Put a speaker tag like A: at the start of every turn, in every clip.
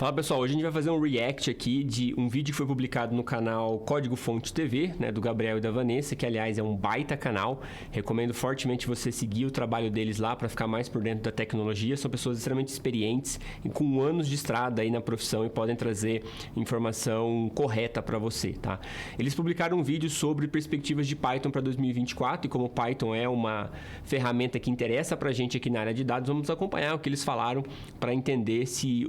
A: Fala pessoal, hoje a gente vai fazer um react aqui de um vídeo que foi publicado no canal Código Fonte TV, né, do Gabriel e da Vanessa, que aliás é um baita canal. Recomendo fortemente você seguir o trabalho deles lá para ficar mais por dentro da tecnologia. São pessoas extremamente experientes e com anos de estrada aí na profissão e podem trazer informação correta para você, tá? Eles publicaram um vídeo sobre perspectivas de Python para 2024 e como o Python é uma ferramenta que interessa para a gente aqui na área de dados, vamos acompanhar o que eles falaram para entender se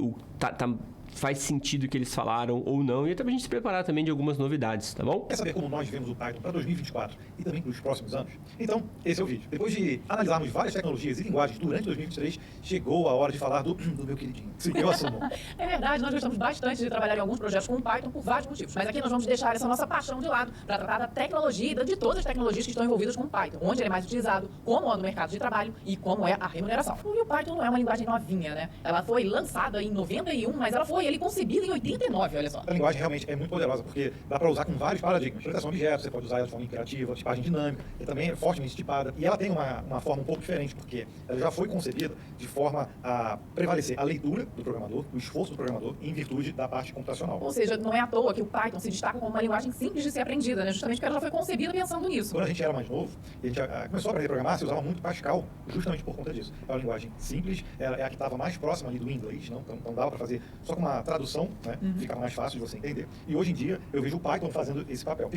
A: faz sentido o que eles falaram ou não, e até pra gente se preparar também de algumas novidades, tá bom?
B: Quer saber como nós vemos o Python para 2024 e também para os próximos anos? Então, esse é o vídeo. Depois de analisarmos várias tecnologias e linguagens durante 2023, chegou a hora de falar do meu queridinho. Sim, eu assumo.
C: É verdade, nós gostamos bastante de trabalhar em alguns projetos com o Python por vários motivos, mas aqui nós vamos deixar essa nossa paixão de lado para tratar da tecnologia e de todas as tecnologias que estão envolvidas com o Python, onde ele é mais utilizado, como anda no mercado de trabalho e como é a remuneração. E o Python não é uma linguagem novinha, né? Ela foi lançada em 91, mas ela foi concebida em 89, olha só.
B: A linguagem realmente é muito poderosa, porque dá para usar com vários paradigmas. Interpretação de objetos, você pode usar ela de forma imperativa, tipagem dinâmica, e também é fortemente tipada. E ela tem uma forma um pouco diferente, porque ela já foi concebida de forma a prevalecer a leitura do programador, o esforço do programador, em virtude da parte computacional.
C: Ou seja, não é à toa que o Python se destaca como uma linguagem simples de ser aprendida, né? Justamente porque ela já foi concebida pensando nisso.
B: Quando a gente era mais novo, e a gente começou a aprender a programar, se usava muito Pascal, justamente por conta disso. É uma linguagem simples, é a que estava mais próxima ali do inglês, não? Então dava para fazer só com uma tradução, né? Ficava mais fácil de você entender. E hoje em dia, eu vejo o Python fazendo esse papel.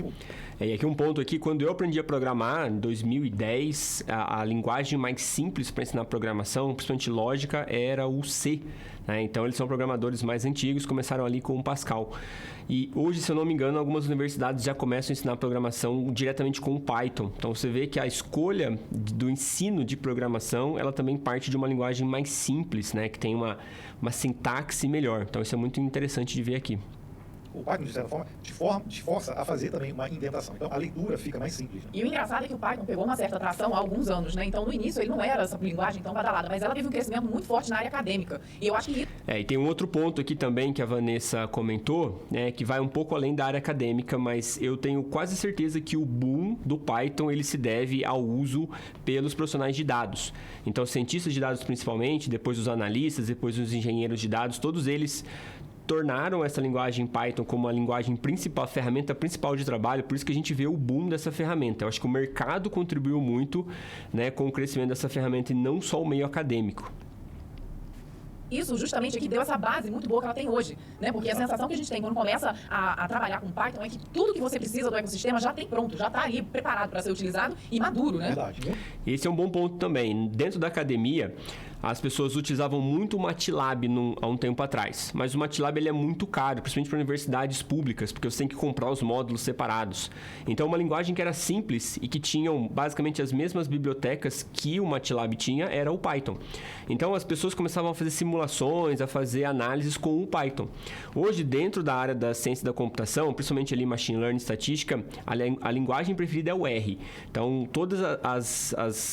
A: E aqui um ponto aqui, quando eu aprendi a programar, em 2010, a linguagem mais simples para ensinar programação, principalmente lógica, era o C. Né? Então, eles são programadores mais antigos, começaram ali com o Pascal. E hoje, se eu não me engano, algumas universidades já começam a ensinar programação diretamente com o Python. Então, você vê que a escolha do ensino de programação, ela também parte de uma linguagem mais simples, né? Que tem uma sintaxe melhor. Então, isso é muito interessante de ver aqui.
B: O Python, de certa forma, te força a fazer também uma indentação. Então, a leitura fica mais simples. Né?
C: E o engraçado é que o Python pegou uma certa atração há alguns anos, né? Então, no início, ele não era essa linguagem tão badalada, mas ela teve um crescimento muito forte na área acadêmica. E eu acho que...
A: E tem um outro ponto aqui também que a Vanessa comentou, né? Que vai um pouco além da área acadêmica, mas eu tenho quase certeza que o boom do Python, ele se deve ao uso pelos profissionais de dados. Então, cientistas de dados principalmente, depois os analistas, depois os engenheiros de dados, todos eles tornaram essa linguagem Python como a linguagem principal, a ferramenta principal de trabalho, por isso que a gente vê o boom dessa ferramenta. Eu acho que o mercado contribuiu muito, né, com o crescimento dessa ferramenta e não só o meio acadêmico.
C: Isso justamente aqui deu essa base muito boa que ela tem hoje, né? Porque a sensação que a gente tem quando começa a trabalhar com Python é que tudo que você precisa do ecossistema já tem pronto, já está ali preparado para ser utilizado e maduro, né?
B: Verdade, né?
A: Esse é um bom ponto também. Dentro da academia, as pessoas utilizavam muito o MATLAB há um tempo atrás, mas o MATLAB ele é muito caro, principalmente para universidades públicas, porque você tem que comprar os módulos separados. Então, uma linguagem que era simples e que tinham basicamente as mesmas bibliotecas que o MATLAB tinha era o Python. Então, as pessoas começavam a fazer simulações, a fazer análises com o Python. Hoje, dentro da área da ciência da computação, principalmente ali machine learning, estatística, a linguagem preferida é o R. Então, todos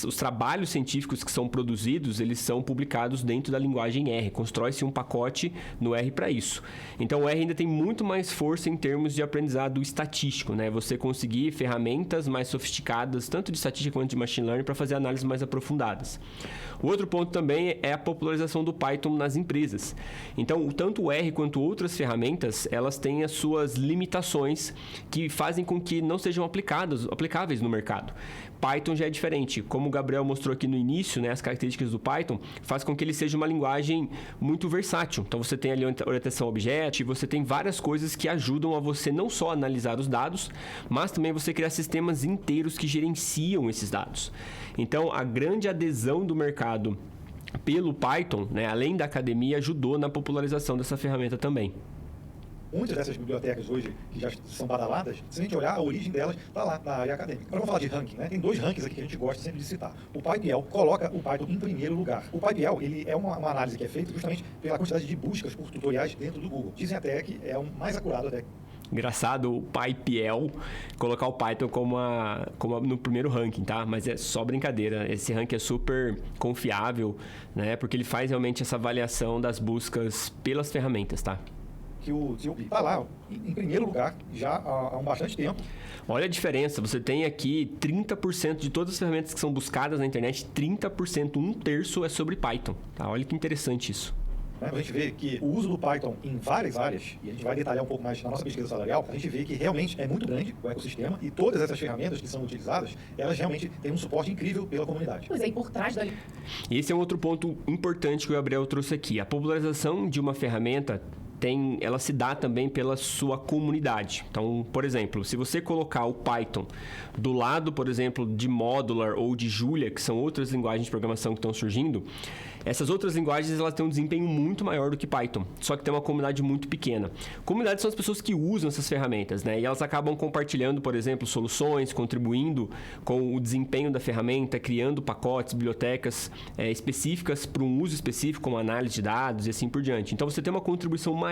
A: os trabalhos científicos que são produzidos, eles são publicados dentro da linguagem R. Constrói-se um pacote no R para isso. Então, o R ainda tem muito mais força em termos de aprendizado estatístico, né? Você conseguir ferramentas mais sofisticadas, tanto de estatística quanto de machine learning, para fazer análises mais aprofundadas. O outro ponto também é a popularização do Python nas empresas. Então, tanto o R quanto outras ferramentas, elas têm as suas limitações que fazem com que não sejam aplicáveis no mercado. Python já é diferente. Como o Gabriel mostrou aqui no início, né, as características do Python faz com que ele seja uma linguagem muito versátil. Então, você tem ali orientação a objeto, você tem várias coisas que ajudam a você não só analisar os dados, mas também você criar sistemas inteiros que gerenciam esses dados. Então, a grande adesão do mercado pelo Python, né, além da academia, ajudou na popularização dessa ferramenta também.
B: Muitas dessas bibliotecas hoje, que já são badaladas, se a gente olhar, a origem delas está lá na área acadêmica. Agora vamos falar de ranking, né? Tem dois rankings aqui que a gente gosta sempre de citar. O PyPL coloca o Python em primeiro lugar. O PyPL, ele é uma análise que é feita justamente pela quantidade de buscas por tutoriais dentro do Google. Dizem até que é o mais acurado até.
A: Engraçado o PyPL colocar o Python como no primeiro ranking, tá? Mas é só brincadeira. Esse ranking é super confiável, né? Porque ele faz realmente essa avaliação das buscas pelas ferramentas, tá?
B: Que o está lá em primeiro lugar já há bastante tempo.
A: Olha a diferença, você tem aqui 30% de todas as ferramentas que são buscadas na internet, 30%, um terço é sobre Python. Tá? Olha que interessante isso.
B: né? A gente vê que o uso do Python em várias áreas, e a gente vai detalhar um pouco mais na nossa pesquisa salarial, a gente vê que realmente é muito grande o ecossistema e todas essas ferramentas que são utilizadas, elas realmente têm um suporte incrível pela comunidade.
C: Pois é, e por trás da...
A: Esse é um outro ponto importante que o Gabriel trouxe aqui. A popularização de uma ferramenta ela se dá também pela sua comunidade. Então, por exemplo, se você colocar o Python do lado, por exemplo, de Modular ou de Julia, que são outras linguagens de programação que estão surgindo, essas outras linguagens elas têm um desempenho muito maior do que Python, só que tem uma comunidade muito pequena. Comunidades são as pessoas que usam essas ferramentas, né? E elas acabam compartilhando, por exemplo, soluções, contribuindo com o desempenho da ferramenta, criando pacotes, bibliotecas específicas para um uso específico, como análise de dados e assim por diante. Então, você tem uma contribuição maior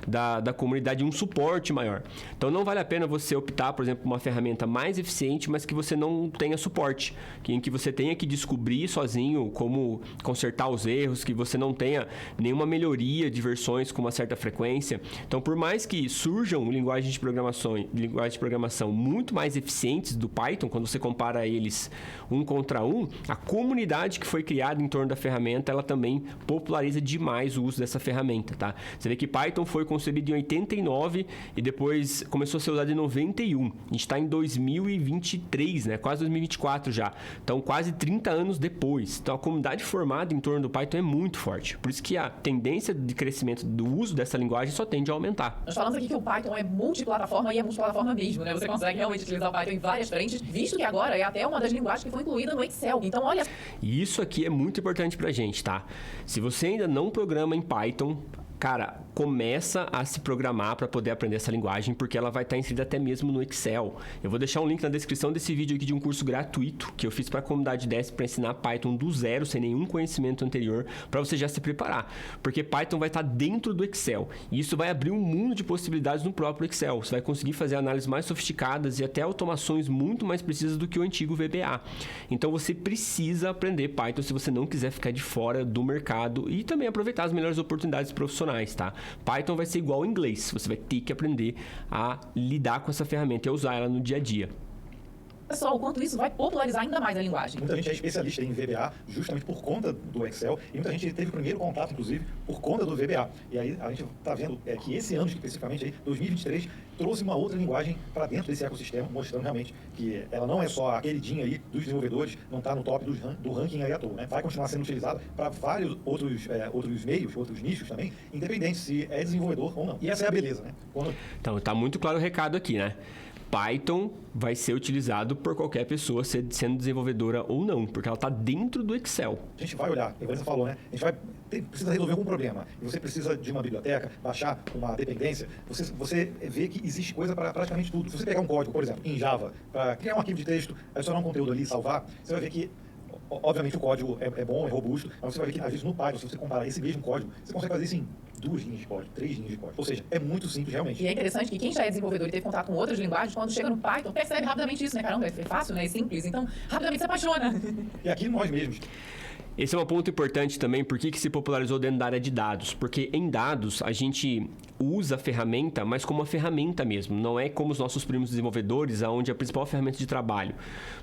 A: da comunidade e um suporte maior. Então, não vale a pena você optar, por exemplo, por uma ferramenta mais eficiente, mas que você não tenha suporte, em que você tenha que descobrir sozinho como consertar os erros, que você não tenha nenhuma melhoria de versões com uma certa frequência. Então, por mais que surjam linguagens de programação muito mais eficientes do Python, quando você compara eles um contra um, a comunidade que foi criada em torno da ferramenta, ela também populariza demais o uso dessa ferramenta, tá? Você vê que Python foi concebido em 89 e depois começou a ser usado em 91. A gente está em 2023, né? Quase 2024 já. Então, quase 30 anos depois. Então, a comunidade formada em torno do Python é muito forte. Por isso que a tendência de crescimento do uso dessa linguagem só tende a aumentar.
C: Nós falamos aqui que o Python é multiplataforma e é multiplataforma mesmo, né? Você consegue realmente utilizar o Python em várias frentes, visto que agora é até uma das linguagens que foi incluída no Excel. Então, olha...
A: E isso aqui é muito importante pra gente, tá? Se você ainda não programa em Python, cara, começa a se programar para poder aprender essa linguagem, porque ela vai estar inserida até mesmo no Excel. Eu vou deixar um link na descrição desse vídeo aqui de um curso gratuito que eu fiz para a comunidade DESP para ensinar Python do zero, sem nenhum conhecimento anterior, para você já se preparar. Porque Python vai estar dentro do Excel. E isso vai abrir um mundo de possibilidades no próprio Excel. Você vai conseguir fazer análises mais sofisticadas e até automações muito mais precisas do que o antigo VBA. Então, você precisa aprender Python se você não quiser ficar de fora do mercado e também aproveitar as melhores oportunidades profissionais. Tá? Python vai ser igual ao inglês, você vai ter que aprender a lidar com essa ferramenta e usar ela no dia a dia.
C: Pessoal, o quanto isso vai popularizar ainda mais a linguagem.
B: Muita gente é especialista em VBA justamente por conta do Excel e muita gente teve o primeiro contato, inclusive, por conta do VBA. E aí a gente está vendo que esse ano, especificamente, aí, 2023, trouxe uma outra linguagem para dentro desse ecossistema, mostrando realmente que ela não é só a queridinha aí dos desenvolvedores, não está no top do ranking aí à toa, né? Vai continuar sendo utilizada para vários outros meios, outros nichos também, independente se é desenvolvedor ou não. E essa é a beleza, né?
A: Então, está muito claro o recado aqui, né? Python vai ser utilizado por qualquer pessoa, sendo desenvolvedora ou não, porque ela está dentro do Excel.
B: A gente vai olhar, como você falou, né? A gente precisa resolver algum problema. E você precisa de uma biblioteca, baixar uma dependência. Você vê que existe coisa para praticamente tudo. Se você pegar um código, por exemplo, em Java, para criar um arquivo de texto, adicionar um conteúdo ali e salvar, você vai ver que obviamente o código é bom, é robusto, mas você vai ver que às vezes no Python, se você comparar esse mesmo código, você consegue fazer isso em 2 linhas de código, 3 linhas de código. Ou seja, é muito simples realmente.
C: E é interessante que quem já é desenvolvedor e teve contato com outras linguagens, quando chega no Python, percebe rapidamente isso, né? Caramba, é fácil, né? É simples, então rapidamente se apaixona.
B: E aqui nós mesmos.
A: Esse é um ponto importante também, por que se popularizou dentro da área de dados? Porque em dados a gente usa a ferramenta, mas como uma ferramenta mesmo, não é como os nossos primos desenvolvedores, onde é a principal ferramenta de trabalho.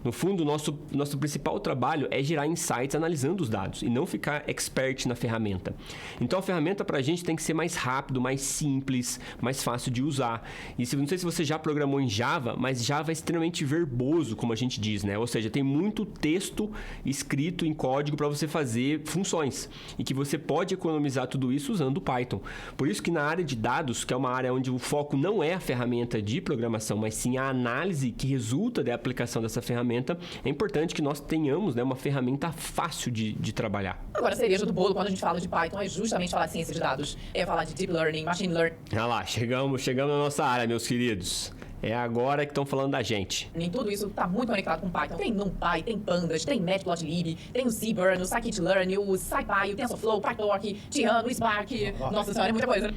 A: No fundo, o nosso principal trabalho é gerar insights analisando os dados e não ficar expert na ferramenta. Então a ferramenta para a gente tem que ser mais rápido, mais simples, mais fácil de usar. E não sei se você já programou em Java, mas Java é extremamente verboso, como a gente diz, né? Ou seja, tem muito texto escrito em código para você fazer funções e que você pode economizar tudo isso usando o Python. Por isso que na área de dados, que é uma área onde o foco não é a ferramenta de programação, mas sim a análise que resulta da aplicação dessa ferramenta, é importante que nós tenhamos, né, uma ferramenta fácil de trabalhar.
C: Agora, a cereja do bolo, quando a gente fala de Python, é justamente falar de ciência de dados. É falar de Deep Learning, Machine Learning.
A: Olha lá, chegamos na nossa área, meus queridos. É agora que estão falando da gente.
C: Nem tudo isso está muito conectado com Python. Tem NumPy, tem Pandas, tem Matplotlib, tem o Seaborn, o Scikit-learn, o SciPy, o TensorFlow, o PyTorch, Tiano, o Spark. Nossa senhora, é muita coisa.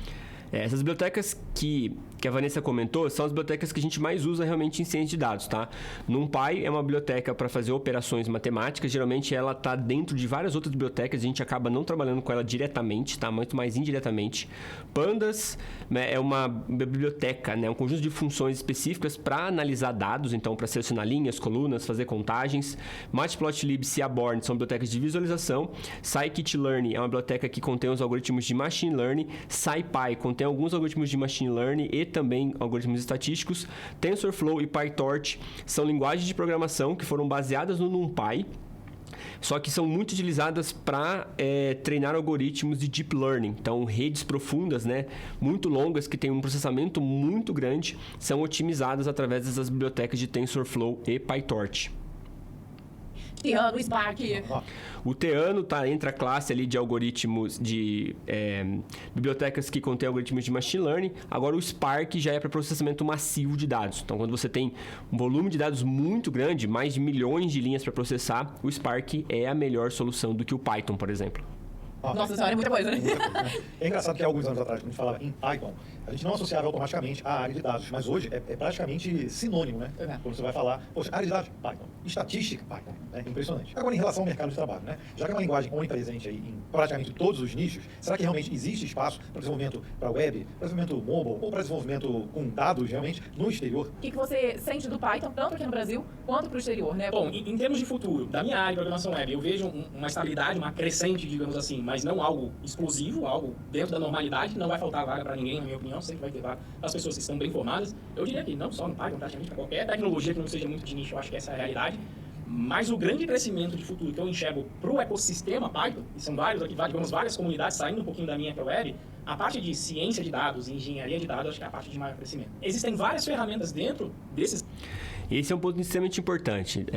A: Essas bibliotecas que que a Vanessa comentou, são as bibliotecas que a gente mais usa realmente em ciência de dados, tá? NumPy é uma biblioteca para fazer operações matemáticas, geralmente ela está dentro de várias outras bibliotecas, a gente acaba não trabalhando com ela diretamente, tá? Muito mais indiretamente. Pandas, né, é uma biblioteca, né? Um conjunto de funções específicas para analisar dados, então para selecionar linhas, colunas, fazer contagens. Matplotlib e Seaborn são bibliotecas de visualização. Scikit-learn é uma biblioteca que contém os algoritmos de machine learning. SciPy contém alguns algoritmos de machine learning e também algoritmos estatísticos. TensorFlow e PyTorch são linguagens de programação que foram baseadas no NumPy, só que são muito utilizadas para treinar algoritmos de deep learning. Então, redes profundas, né, muito longas, que têm um processamento muito grande, são otimizadas através dessas bibliotecas de TensorFlow e PyTorch.
C: Theano, Spark.
A: O Theano entra a classe ali de algoritmos de bibliotecas que contêm algoritmos de machine learning. Agora o Spark já é para processamento massivo de dados. Então, quando você tem um volume de dados muito grande, mais de milhões de linhas para processar, o Spark é a melhor solução do que o Python, por exemplo.
C: Nossa senhora, é muita coisa, né?
B: É engraçado que há alguns anos atrás, quando a gente falava em Python, a gente não associava automaticamente à área de dados, mas hoje é praticamente sinônimo, né? Quando você vai falar, poxa, área de dados, Python. Estatística, Python. Né? Impressionante. Agora, em relação ao mercado de trabalho, né? Já que é uma linguagem onipresente aí em praticamente todos os nichos, será que realmente existe espaço para desenvolvimento para web, para desenvolvimento mobile ou para desenvolvimento com dados realmente no exterior?
C: O que você sente do Python, tanto aqui no Brasil quanto para o exterior, né?
D: Bom, em termos de futuro, da minha área de programação web, eu vejo uma estabilidade, uma crescente, digamos assim, mas não algo explosivo, algo dentro da normalidade, não vai faltar vaga para ninguém, na minha opinião, sempre vai ter vaga para as pessoas que estão bem formadas. Eu diria que não só no Python, praticamente para qualquer tecnologia que não seja muito de nicho, eu acho que essa é a realidade. Mas o grande crescimento de futuro que eu enxergo para o ecossistema Python, e são vários aqui, digamos, várias comunidades saindo um pouquinho da minha que é web, a parte de ciência de dados e engenharia de dados, acho que é a parte de maior crescimento. Existem várias ferramentas dentro desses...
A: Esse é um ponto extremamente importante.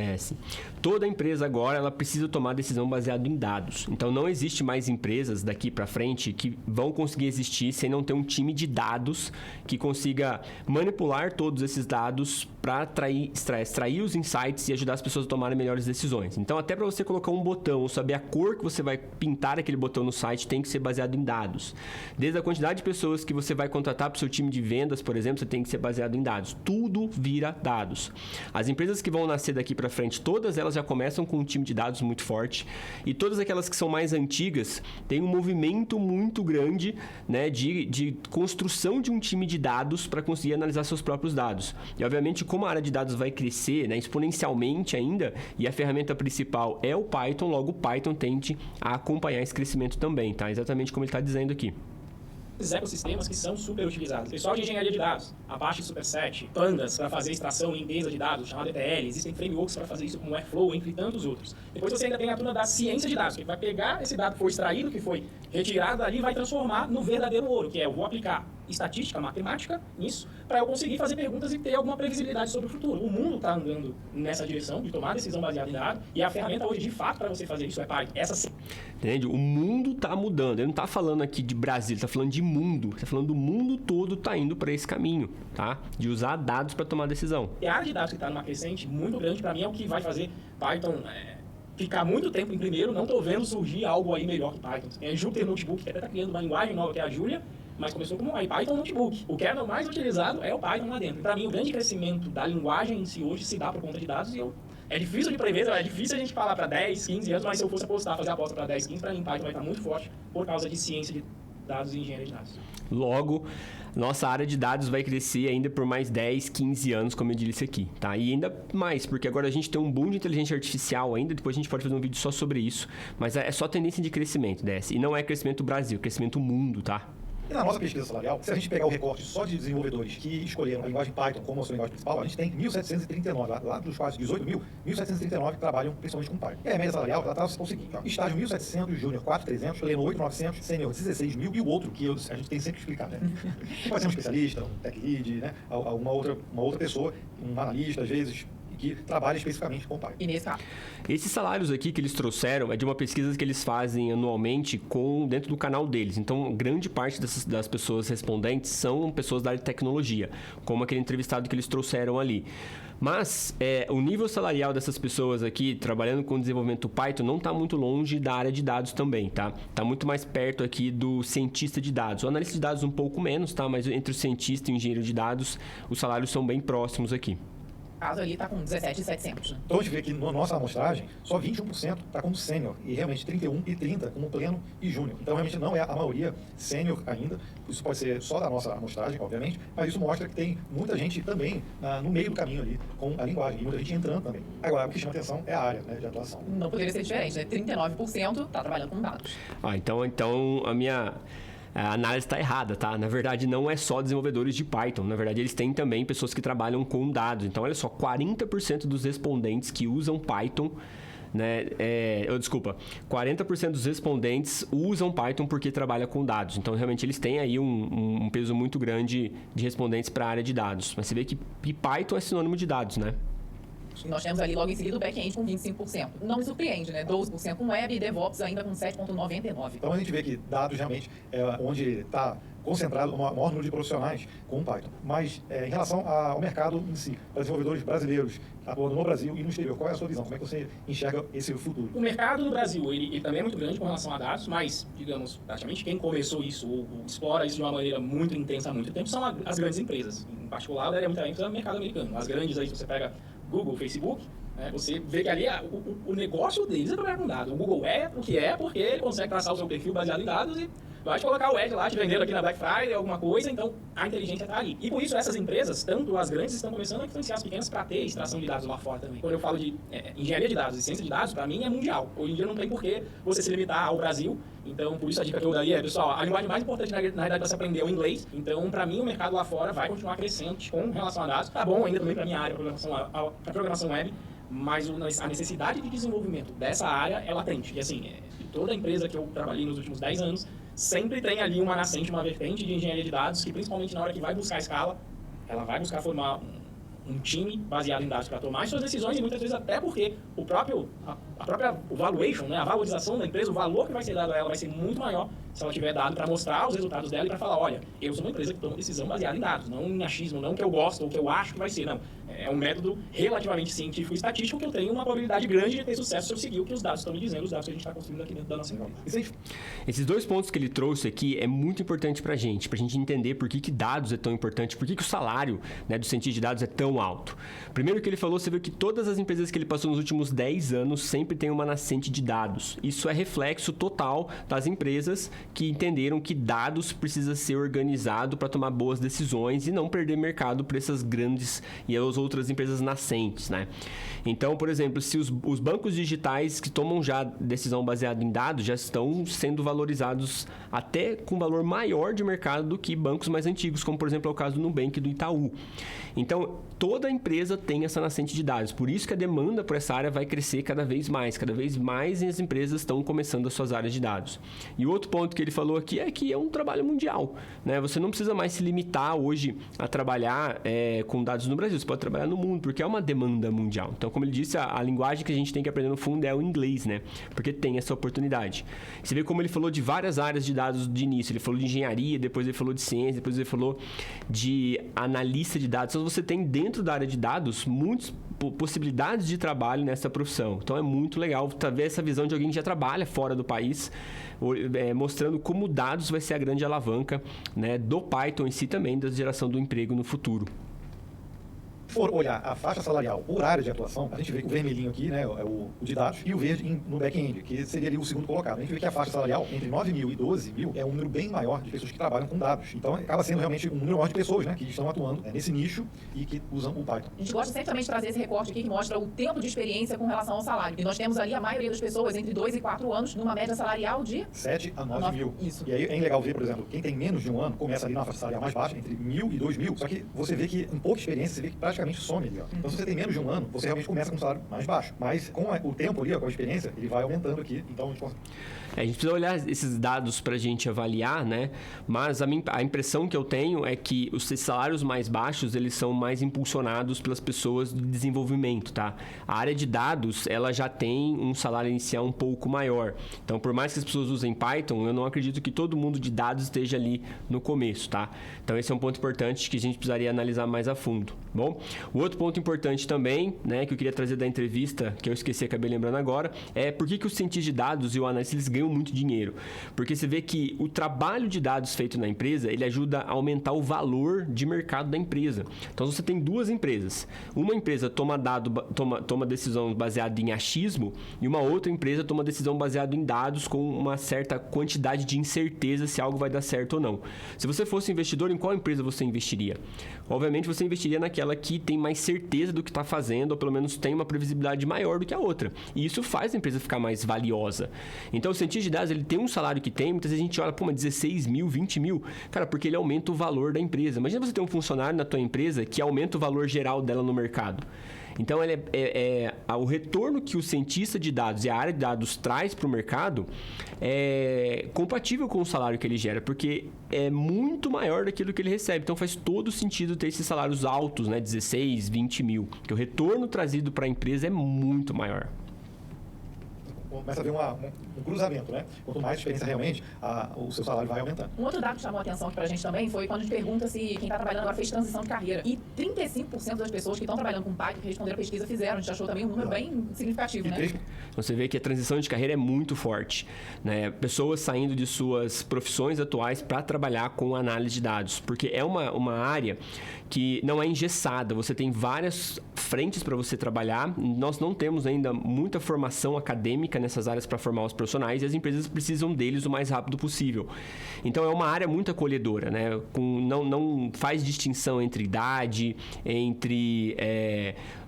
A: Toda empresa agora ela precisa tomar decisão baseada em dados. Então, não existe mais empresas daqui para frente que vão conseguir existir sem não ter um time de dados que consiga manipular todos esses dados para extrair os insights e ajudar as pessoas a tomarem melhores decisões. Então, até para você colocar um botão ou saber a cor que você vai pintar aquele botão no site, tem que ser baseado em dados. Desde a quantidade de pessoas que você vai contratar para o seu time de vendas, por exemplo, você tem que ser baseado em dados. Tudo vira dados. As empresas que vão nascer daqui para frente, todas elas já começam com um time de dados muito forte, e todas aquelas que são mais antigas têm um movimento muito grande, né, de construção de um time de dados para conseguir analisar seus próprios dados. E obviamente, como a área de dados vai crescer, né, exponencialmente ainda, e a ferramenta principal é o Python, logo o Python tende a acompanhar esse crescimento também, tá? Exatamente como ele está dizendo aqui.
D: Ecossistemas que são super utilizados. Pessoal de engenharia de dados, Apache Superset, Pandas para fazer extração e limpeza de dados, chamado ETL, existem frameworks para fazer isso como Airflow, entre tantos outros. Depois você ainda tem a turma da ciência de dados, que vai pegar esse dado que foi extraído, que foi retirado dali e vai transformar no verdadeiro ouro, que é eu vou aplicar estatística, matemática nisso, para eu conseguir fazer perguntas e ter alguma previsibilidade sobre o futuro. O mundo está andando nessa direção de tomar decisão baseada em dados, e a ferramenta hoje, de fato, para você fazer isso é Python. Essa sim.
A: Entende? O mundo está mudando. Ele não está falando aqui de Brasil, ele está falando de mundo. Ele está falando do mundo todo está indo para esse caminho, tá? De usar dados para tomar decisão.
D: E a área de dados que está numa crescente muito grande, para mim, é o que vai fazer Python ficar muito tempo em primeiro. Não estou vendo surgir algo aí melhor que Python. É Jupyter Notebook, que até está criando uma linguagem nova, que é a Julia, mas começou como Python Notebook. O kernel mais utilizado é o Python lá dentro. Para mim, o grande crescimento da linguagem em si hoje se dá por conta de dados, e é difícil de prever, é difícil a gente falar para 10, 15 anos, mas se eu fosse apostar, fazer a aposta para 10, 15, para mim Python vai estar muito forte por causa de ciência de dados e engenharia de dados.
A: Logo, nossa área de dados vai crescer ainda por mais 10, 15 anos, como eu disse aqui, tá? E ainda mais, porque agora a gente tem um boom de inteligência artificial ainda, depois a gente pode fazer um vídeo só sobre isso, mas é só tendência de crescimento dessa. E não é crescimento Brasil, é crescimento mundo, tá?
B: E na nossa pesquisa salarial, se a gente pegar o recorte só de desenvolvedores que escolheram a linguagem Python como a sua linguagem principal, a gente tem 1.739, lá dos quase 18 mil, 1.739 trabalham principalmente com Python. E a média salarial, ela está o seguinte, ó, estágio 1.700, júnior 4.300, pleno 8.900, sênior 16 mil, e o outro que a gente tem sempre que explicar, né? Pode ser um especialista, um tech lead, né? Uma outra pessoa, um analista, às vezes, e que trabalha especificamente com Python.
C: E nesse caso?
A: Esses salários aqui que eles trouxeram é de uma pesquisa que eles fazem anualmente dentro do canal deles. Então, grande parte das pessoas respondentes são pessoas da área de tecnologia, como aquele entrevistado que eles trouxeram ali. Mas o nível salarial dessas pessoas aqui, trabalhando com desenvolvimento Python, não está muito longe da área de dados também, tá? Está muito mais perto aqui do cientista de dados. O analista de dados um pouco menos, tá? Mas entre o cientista e o engenheiro de dados, os salários são bem próximos aqui.
C: O caso ali está com 17.700. Né?
B: Então a gente vê que na nossa amostragem, só 21% está como sênior e realmente 31 e 30 como pleno e júnior. Então realmente não é a maioria sênior ainda. Isso pode ser só da nossa amostragem, obviamente, mas isso mostra que tem muita gente também no meio do caminho ali com a linguagem e muita gente entrando também. Agora, o que chama atenção é a área, né, de atuação.
C: Não poderia ser diferente, né? 39% está trabalhando com dados.
A: Então a minha... A análise está errada, tá? Na verdade, não é só desenvolvedores de Python. Na verdade, eles têm também pessoas que trabalham com dados. Então, olha só, 40% dos respondentes que usam Python, né? 40% dos respondentes usam Python porque trabalham com dados. Então, realmente, eles têm aí um peso muito grande de respondentes para a área de dados. Mas você vê que Python é sinônimo de dados, né?
C: E nós temos ali logo em seguida o back-end com 25%. Não me surpreende, né? 12% com web e DevOps ainda com 7,99%.
B: Então a gente vê que dados realmente é onde está concentrado o maior número de profissionais com o Python. Mas em relação ao mercado em si, para desenvolvedores brasileiros atuando no Brasil e no exterior, qual é a sua visão? Como é que você enxerga esse futuro?
D: O mercado no Brasil, ele também é muito grande com relação a dados, mas, digamos, praticamente quem começou isso ou explora isso de uma maneira muito intensa há muito tempo são as grandes empresas. Em particular, eu daria muita ênfase no mercado americano. As grandes aí, se você pega Google, Facebook, você vê que ali o negócio deles é trabalhar com dados. O Google é o que é porque ele consegue traçar o seu perfil baseado em dados e vai te colocar o ad lá, te vendendo aqui na Black Friday, alguma coisa, então a inteligência está ali. E por isso essas empresas, tanto as grandes, estão começando a influenciar as pequenas para ter extração de dados lá fora também. Quando eu falo de engenharia de dados e ciência de dados, para mim é mundial. Hoje em dia não tem por que você se limitar ao Brasil. Então, por isso a dica que eu daria é, pessoal, a linguagem mais importante na realidade para se aprender é o inglês. Então, para mim, o mercado lá fora vai continuar crescente com relação a dados. Tá bom ainda também para minha área, para programação web, mas a necessidade de desenvolvimento dessa área é latente. E assim, toda empresa que eu trabalhei nos últimos 10 anos sempre tem ali uma nascente, uma vertente de engenharia de dados que, principalmente na hora que vai buscar escala, ela vai buscar formar um time baseado em dados para tomar suas decisões e muitas vezes até porque a própria valuation, né, a valorização da empresa, o valor que vai ser dado a ela vai ser muito maior se ela tiver dado para mostrar os resultados dela e para falar, olha, eu sou uma empresa que toma decisão baseada em dados, não em achismo, não que eu gosto ou que eu acho que vai ser, não. É um método relativamente científico e estatístico que eu tenho uma probabilidade grande de ter sucesso se eu seguir o que os dados estão me dizendo, os dados que a gente está construindo aqui dentro da nossa empresa.
A: Esses dois pontos que ele trouxe aqui é muito importante pra gente entender por que dados é tão importante, por que o salário, né, do cientista de dados é tão alto. Primeiro que ele falou, você viu que todas as empresas que ele passou nos últimos 10 anos sempre tem uma nascente de dados. Isso é reflexo total das empresas que entenderam que dados precisa ser organizado para tomar boas decisões e não perder mercado para essas grandes e as outras empresas nascentes, né? Então, por exemplo, se os bancos digitais que tomam já decisão baseada em dados já estão sendo valorizados até com valor maior de mercado do que bancos mais antigos, como por exemplo é o caso do Nubank e do Itaú. Então, toda empresa tem essa nascente de dados, por isso que a demanda por essa área vai crescer cada vez mais as empresas estão começando as suas áreas de dados. E o outro ponto que ele falou aqui é que é um trabalho mundial, né? Você não precisa mais se limitar hoje a trabalhar com dados no Brasil, você pode trabalhar no mundo, porque é uma demanda mundial. Então, como ele disse, a linguagem que a gente tem que aprender no fundo é o inglês, né? Porque tem essa oportunidade. Você vê como ele falou de várias áreas de dados de início, ele falou de engenharia, depois ele falou de ciência, depois ele falou de analista de dados. Então, você tem dentro da área de dados muitas possibilidades de trabalho nessa profissão. Então, é muito legal ver essa visão de alguém que já trabalha fora do país, mostrando como dados vai ser a grande alavanca, né, do Python em si também, da geração do emprego no futuro.
B: Se for olhar a faixa salarial por área de atuação, a gente vê que o vermelhinho aqui, né, é o de dados, e o verde no back-end, que seria ali o segundo colocado. A gente vê que a faixa salarial entre 9 mil e 12 mil é um número bem maior de pessoas que trabalham com dados. Então, acaba sendo realmente um número maior de pessoas, né, que estão atuando nesse nicho e que usam o Python.
C: A gente gosta sempre também de trazer esse recorte aqui que mostra o tempo de experiência com relação ao salário. E nós temos ali a maioria das pessoas entre 2 e 4 anos, numa média salarial de
B: 7 a 9 mil.
C: Isso.
B: E aí é legal ver, por exemplo, quem tem menos de um ano começa ali na faixa salarial mais baixa, entre 1.000 e 2.000. Só que você vê que em pouca experiência, você vê que praticamente praticamente some ali. Ó. Então, se você tem menos de um ano, você realmente começa com um salário mais baixo. Mas com o tempo ali, ó, com a experiência, ele vai aumentando aqui. Então, a gente consegue...
A: A gente precisa olhar esses dados para a gente avaliar, né? Mas a impressão que eu tenho é que os salários mais baixos, eles são mais impulsionados pelas pessoas de desenvolvimento, tá? A área de dados, ela já tem um salário inicial um pouco maior. Então, por mais que as pessoas usem Python, eu não acredito que todo mundo de dados esteja ali no começo, tá? Então, esse é um ponto importante que a gente precisaria analisar mais a fundo, bom? O outro ponto importante também, né, que eu queria trazer da entrevista, que eu esqueci, acabei lembrando agora, é por que os cientistas de dados e o analista, eles ganham muito dinheiro. Porque você vê que o trabalho de dados feito na empresa, ele ajuda a aumentar o valor de mercado da empresa. Então, você tem duas empresas. Uma empresa toma decisão baseada em achismo e uma outra empresa toma decisão baseada em dados com uma certa quantidade de incerteza se algo vai dar certo ou não. Se você fosse investidor, em qual empresa você investiria? Obviamente, você investiria naquela que tem mais certeza do que está fazendo, ou pelo menos tem uma previsibilidade maior do que a outra. E isso faz a empresa ficar mais valiosa. Então, o cientista de dados, ele tem um salário que tem, muitas vezes a gente olha, pô, mas 16 mil, 20 mil. Cara, porque ele aumenta o valor da empresa. Imagina você ter um funcionário na tua empresa que aumenta o valor geral dela no mercado. Então, o retorno que o cientista de dados e a área de dados traz para o mercado é compatível com o salário que ele gera, porque é muito maior daquilo que ele recebe. Então, faz todo sentido ter esses salários altos, né? 16, 20 mil. Porque o retorno trazido para a empresa é muito maior.
B: Começa a haver um cruzamento, né? Quanto mais experiência realmente, o seu salário vai aumentando.
C: Um outro dado que chamou a atenção aqui pra gente também foi quando a gente pergunta se quem está trabalhando agora fez transição de carreira. E 35% das pessoas que estão trabalhando com Python, que responderam a pesquisa, fizeram. A gente achou também um número bem significativo, né?
A: Você vê que a transição de carreira é muito forte, né? Pessoas saindo de suas profissões atuais para trabalhar com análise de dados, porque é uma área que não é engessada. Você tem várias frentes para você trabalhar. Nós não temos ainda muita formação acadêmica nessas áreas para formar os profissionais e as empresas precisam deles o mais rápido possível. Então, é uma área muito acolhedora, né? Não faz distinção entre idade, entre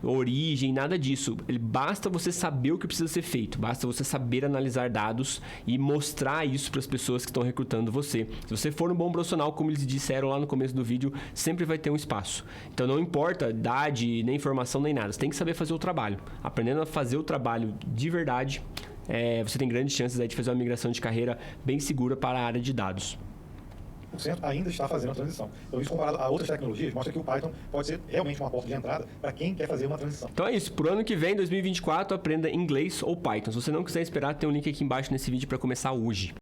A: origem, nada disso. Basta você saber o que precisa ser feito, basta você saber analisar dados e mostrar isso para as pessoas que estão recrutando você. Se você for um bom profissional, como eles disseram lá no começo do vídeo, sempre vai ter um espaço. Então, não importa idade, nem formação, nem nada. Você tem que saber fazer o trabalho. Aprendendo a fazer o trabalho de verdade, você tem grandes chances aí de fazer uma migração de carreira bem segura para a área de dados.
B: Ainda está fazendo a transição. Então, isso comparado a outras tecnologias, mostra que o Python pode ser realmente uma porta de entrada para quem quer fazer uma transição.
A: Então é isso. Pro ano que vem, 2024, aprenda inglês ou Python. Se você não quiser esperar, tem um link aqui embaixo nesse vídeo para começar hoje.